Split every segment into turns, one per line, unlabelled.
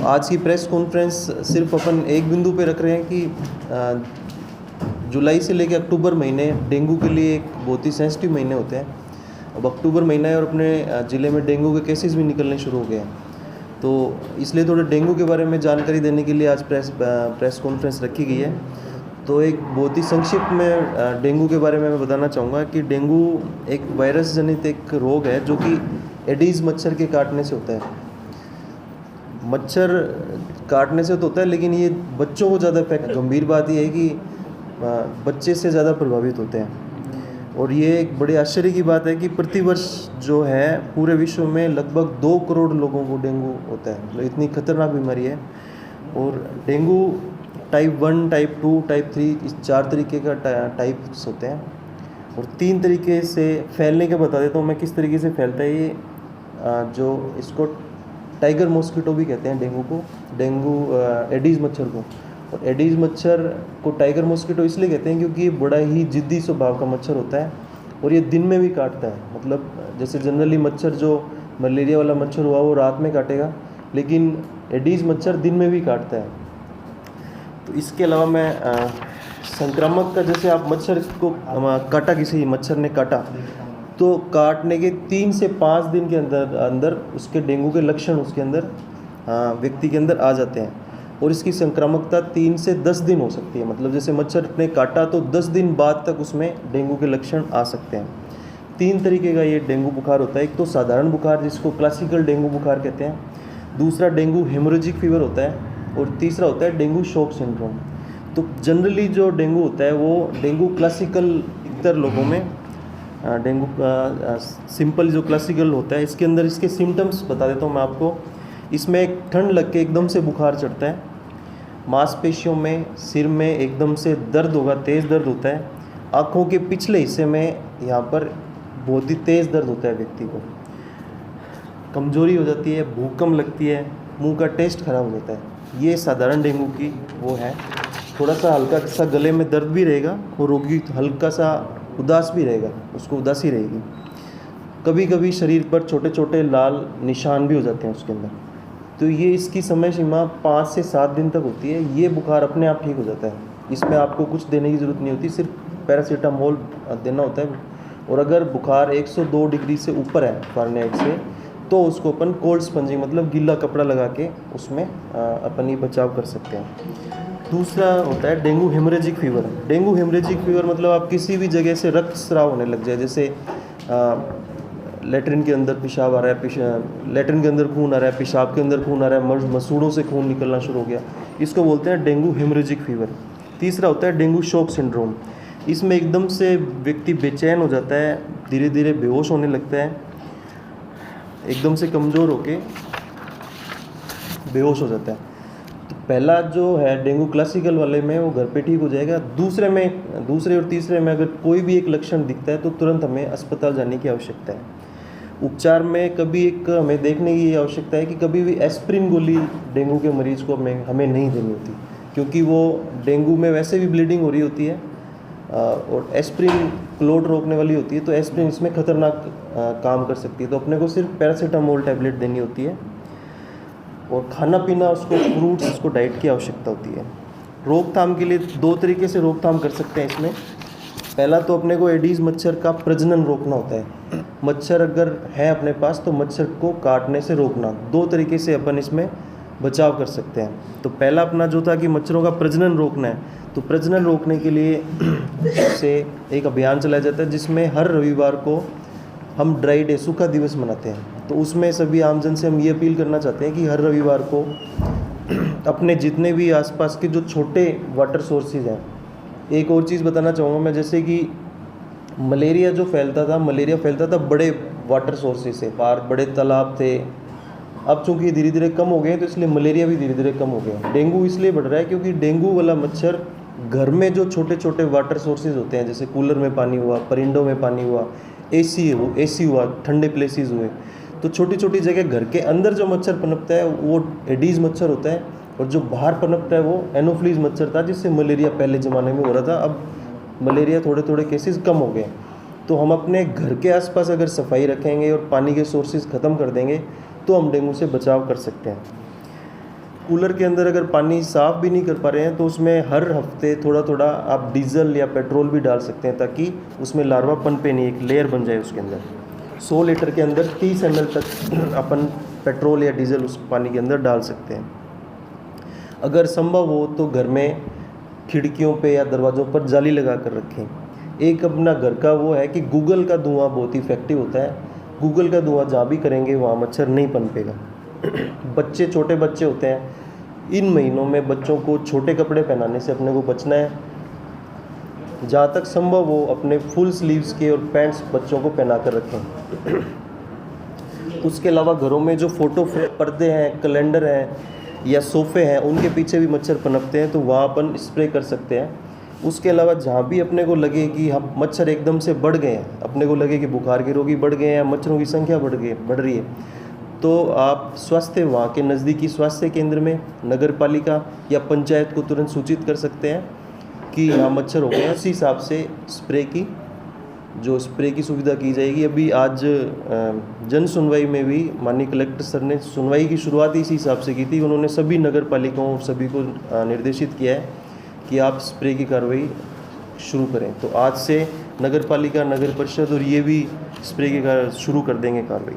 आज की press conference सिर्फ अपन एक बिंदु पे रख रहे हैं कि जुलाई से लेकर अक्टूबर महीने डेंगू के लिए एक बहुत ही सेंसिटिव महीने होते हैं। अब अक्टूबर महीना है और अपने ज़िले में डेंगू के केसेस भी निकलने शुरू हो गए हैं, तो इसलिए थोड़ा डेंगू के बारे में जानकारी देने के लिए आज प्रेस कॉन्फ्रेंस रखी गई है। तो एक बहुत ही संक्षिप्त में डेंगू के बारे में मैं बताना चाहूँगा कि डेंगू एक वायरस जनित एक रोग है जो कि एडीज़ मच्छर के काटने से होता है। मच्छर काटने से तो होता है, लेकिन ये बच्चों को ज़्यादा इफेक्ट, गंभीर बात यह है कि बच्चे से ज़्यादा प्रभावित होते हैं। और ये एक बड़े आश्चर्य की बात है कि प्रतिवर्ष जो है पूरे विश्व में लगभग 2 करोड़ लोगों को डेंगू होता है। मतलब इतनी खतरनाक बीमारी है। और डेंगू टाइप 1, टाइप 2, टाइप 3 इस 4 तरीके का टाइप्स होते हैं। और 3 तरीके से फैलने के बता देता हूँ मैं किस तरीके से फैलता है ये। जो इसको टाइगर मॉस्किटो भी कहते हैं डेंगू एडीज़ मच्छर को। और एडीज़ मच्छर को टाइगर मॉस्किटो इसलिए कहते हैं क्योंकि ये बड़ा ही जिद्दी स्वभाव का मच्छर होता है और ये दिन में भी काटता है। मतलब जैसे जनरली मच्छर जो मलेरिया वाला मच्छर हुआ वो रात में काटेगा, लेकिन एडीज़ मच्छर दिन में भी काटता है। तो इसके अलावा मैं संक्रामक का, जैसे आप मच्छर को काटा, किसी मच्छर ने काटा तो काटने के 3 से 5 दिन के अंदर उसके डेंगू के लक्षण उसके अंदर व्यक्ति के अंदर आ जाते हैं। और इसकी संक्रामकता 3 से 10 दिन हो सकती है। मतलब जैसे मच्छर ने काटा तो 10 दिन बाद तक उसमें डेंगू के लक्षण आ सकते हैं। 3 तरीके का ये डेंगू बुखार होता है। एक तो साधारण बुखार जिसको क्लासिकल डेंगू बुखार कहते हैं, दूसरा डेंगू हेमोरेजिक फीवर होता है, और तीसरा होता है डेंगू शॉक सिंड्रोम। तो जनरली जो डेंगू होता है वो डेंगू क्लासिकल इतर लोगों में डेंगू सिंपल जो क्लासिकल होता है, इसके अंदर इसके सिम्टम्स बता देता हूँ मैं आपको। इसमें एक ठंड लग के एकदम से बुखार चढ़ता है, मांसपेशियों में, सिर में एकदम से दर्द होगा, तेज़ दर्द होता है, आँखों के पिछले हिस्से में यहाँ पर बहुत ही तेज़ दर्द होता है, व्यक्ति को कमजोरी हो जाती है, भूख कम लगती है, मुंह का टेस्ट खराब हो जाता है। ये साधारण डेंगू की वो है। थोड़ा सा हल्का सा गले में दर्द भी रहेगा और रोगी हल्का सा उदास भी रहेगा, उसको उदासी रहेगी। कभी कभी शरीर पर छोटे छोटे लाल निशान भी हो जाते हैं उसके अंदर। तो ये इसकी समय सीमा 5 से 7 दिन तक होती है। ये बुखार अपने आप ठीक हो जाता है, इसमें आपको कुछ देने की ज़रूरत नहीं होती, सिर्फ पैरासीटामोल देना होता है। और अगर बुखार 102 डिग्री से ऊपर है फ़ारेनहाइट से, तो उसको अपन कोल्ड स्पंजिंग मतलब गीला कपड़ा लगा के उसमें अपन ही बचाव कर सकते हैं। दूसरा होता है dengue haemorrhagic fever. Dengue haemorrhagic fever मतलब आप किसी भी जगह से रक्तस्राव होने लग जाए, जैसे लेटरिन के अंदर पेशाब आ रहा है, लेटरिन के अंदर खून आ रहा है, पेशाब के अंदर खून आ रहा है, मसूड़ों से खून निकलना शुरू हो गया, इसको बोलते हैं डेंगू हेमोरेजिक फीवर। तीसरा होता है डेंगू शॉक सिंड्रोम। इसमें एकदम से व्यक्ति बेचैन हो जाता है, धीरे धीरे बेहोश होने लगता है, एकदम से कमज़ोर होके बेहोश हो जाता है। तो पहला जो है डेंगू क्लासिकल वाले में वो घर पे ठीक हो जाएगा। दूसरे और तीसरे में अगर कोई भी एक लक्षण दिखता है तो तुरंत हमें अस्पताल जाने की आवश्यकता है। उपचार में कभी एक हमें देखने की आवश्यकता है कि कभी भी एस्प्रिन गोली डेंगू के मरीज़ को हमें नहीं देनी होती, क्योंकि वो डेंगू में वैसे भी ब्लीडिंग हो रही होती है और एस्प्रिन क्लोट रोकने वाली होती है, तो एस्प्रिन इसमें खतरनाक काम कर सकती है। तो अपने को सिर्फ पैरासीटामोल टैबलेट देनी होती है। और खाना पीना, उसको फ्रूट्स, उसको डाइट की आवश्यकता होती है। रोकथाम के लिए 2 तरीके से रोकथाम कर सकते हैं इसमें। पहला तो अपने को एडीज़ मच्छर का प्रजनन रोकना होता है। मच्छर अगर है अपने पास तो मच्छर को काटने से रोकना। 2 तरीके से अपन इसमें बचाव कर सकते हैं। तो पहला अपना जो था कि मच्छरों का प्रजनन रोकना है, तो प्रजनन रोकने के लिए से एक अभियान चलाया जाता है जिसमें हर रविवार को हम ड्राई डे, सूखा दिवस मनाते हैं। तो उसमें सभी आमजन से हम ये अपील करना चाहते हैं कि हर रविवार को अपने जितने भी आसपास के जो छोटे वाटर सोर्सेज हैं। एक और चीज़ बताना चाहूँगा मैं, जैसे कि मलेरिया फैलता था बड़े वाटर सोर्सेज से, बाहर बड़े तालाब थे। अब चूँकि धीरे धीरे कम हो गए हैं तो इसलिए मलेरिया भी धीरे धीरे कम हो गया। डेंगू इसलिए बढ़ रहा है क्योंकि डेंगू वाला मच्छर घर में जो छोटे छोटे वाटर सोर्सेज होते हैं, जैसे कूलर में पानी हुआ, परिंदों में पानी हुआ, एसी हुआ, ठंडे प्लेसेस हुए, तो छोटी छोटी जगह घर के अंदर जो मच्छर पनपता है वो एडीज़ मच्छर होता है, और जो बाहर पनपता है वो एनोफ्लीज मच्छर था, जिससे मलेरिया पहले ज़माने में हो रहा था। अब मलेरिया थोड़े थोड़े केसेस कम हो गए। तो हम अपने घर के आसपास अगर सफाई रखेंगे और पानी के सोर्सेज ख़त्म कर देंगे तो हम डेंगू से बचाव कर सकते हैं। कूलर के अंदर अगर पानी साफ़ भी नहीं कर पा रहे हैं तो उसमें हर हफ्ते थोड़ा थोड़ा आप डीजल या पेट्रोल भी डाल सकते हैं, ताकि उसमें लार्वा पनपे नहीं, एक लेयर बन जाए उसके अंदर। 100 लीटर के अंदर 30 ml तक अपन पेट्रोल या डीजल उस पानी के अंदर डाल सकते हैं। अगर संभव हो तो घर में खिड़कियों पे या दरवाज़ों पर जाली लगा कर रखें। एक अपना घर का वो है कि गूगल का धुआं बहुत इफेक्टिव होता है। गूगल का धुआं जहाँ भी करेंगे वहाँ मच्छर नहीं पनपेगा। बच्चे, छोटे बच्चे होते हैं, इन महीनों में बच्चों को छोटे कपड़े पहनाने से अपने को बचना है। जहाँ तक संभव हो अपने फुल स्लीव्स के और पैंट्स बच्चों को पहना कर रखें। उसके अलावा घरों में जो फ़ोटो पर्दे हैं, कैलेंडर हैं या सोफ़े हैं, उनके पीछे भी मच्छर पनपते हैं, तो वहाँ अपन स्प्रे कर सकते हैं। उसके अलावा जहाँ भी अपने को लगे कि हम मच्छर एकदम से बढ़ गए हैं, अपने को लगे कि बुखार के रोगी बढ़ गए हैं, मच्छरों की संख्या बढ़ रही है, तो आप वहाँ के नज़दीकी स्वास्थ्य केंद्र में, नगर पालिका या पंचायत को तुरंत सूचित कर सकते हैं कि यहाँ मच्छर हो गए हैं। उसी हिसाब से स्प्रे की सुविधा की जाएगी। अभी आज जन सुनवाई में भी माननीय कलेक्टर सर ने सुनवाई की शुरुआत इसी हिसाब से की थी। उन्होंने सभी नगर पालिकाओं सभी को निर्देशित किया है कि आप स्प्रे की कार्रवाई शुरू करें। तो आज से नगर पालिका, नगर परिषद और ये भी स्प्रे की शुरू कर देंगे कार्रवाई।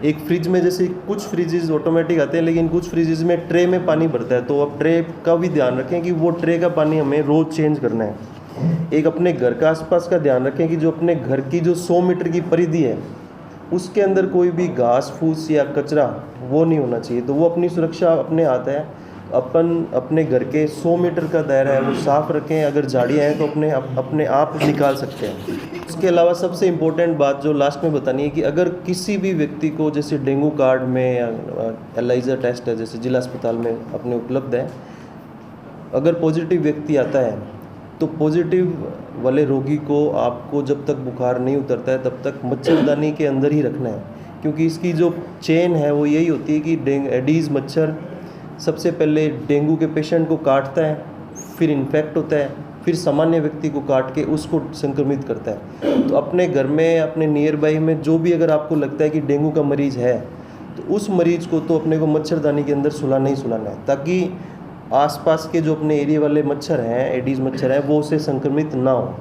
एक फ्रिज में, जैसे कुछ फ्रिजेज ऑटोमेटिक आते हैं, लेकिन कुछ फ्रिजेज में ट्रे में पानी भरता है, तो आप ट्रे का भी ध्यान रखें कि वो ट्रे का पानी हमें रोज़ चेंज करना है। एक अपने घर का आसपास का ध्यान रखें कि जो अपने घर की जो 100 मीटर की परिधि है उसके अंदर कोई भी घास फूस या कचरा वो नहीं होना चाहिए। तो वो अपनी सुरक्षा अपने हाथ है। अपन अपने घर के 100 मीटर का दायरा है वो साफ़ रखें। अगर झाड़ियाँ हैं तो अपने आप निकाल सकते हैं। इसके अलावा सबसे इम्पोर्टेंट बात जो लास्ट में बतानी है कि अगर किसी भी व्यक्ति को, जैसे डेंगू कार्ड में या एलाइजा टेस्ट है जैसे जिला अस्पताल में अपने उपलब्ध है, अगर पॉजिटिव व्यक्ति आता है तो पॉजिटिव वाले रोगी को आपको जब तक बुखार नहीं उतरता है तब तक मच्छरदानी के अंदर ही रखना है, क्योंकि इसकी जो चेन है वो यही होती है कि एडीज़ मच्छर सबसे पहले डेंगू के पेशेंट को काटता है, फिर इन्फेक्ट होता है, फिर सामान्य व्यक्ति को काट के उसको संक्रमित करता है। तो अपने घर में, अपने नियर बाई में जो भी अगर आपको लगता है कि डेंगू का मरीज़ है तो उस मरीज़ को तो अपने को मच्छरदानी के अंदर सुलाना ही सुलाना है, ताकि आसपास के जो अपने एरिया वाले मच्छर हैं, एडीज़ मच्छर हैं, वो उससे संक्रमित ना हो।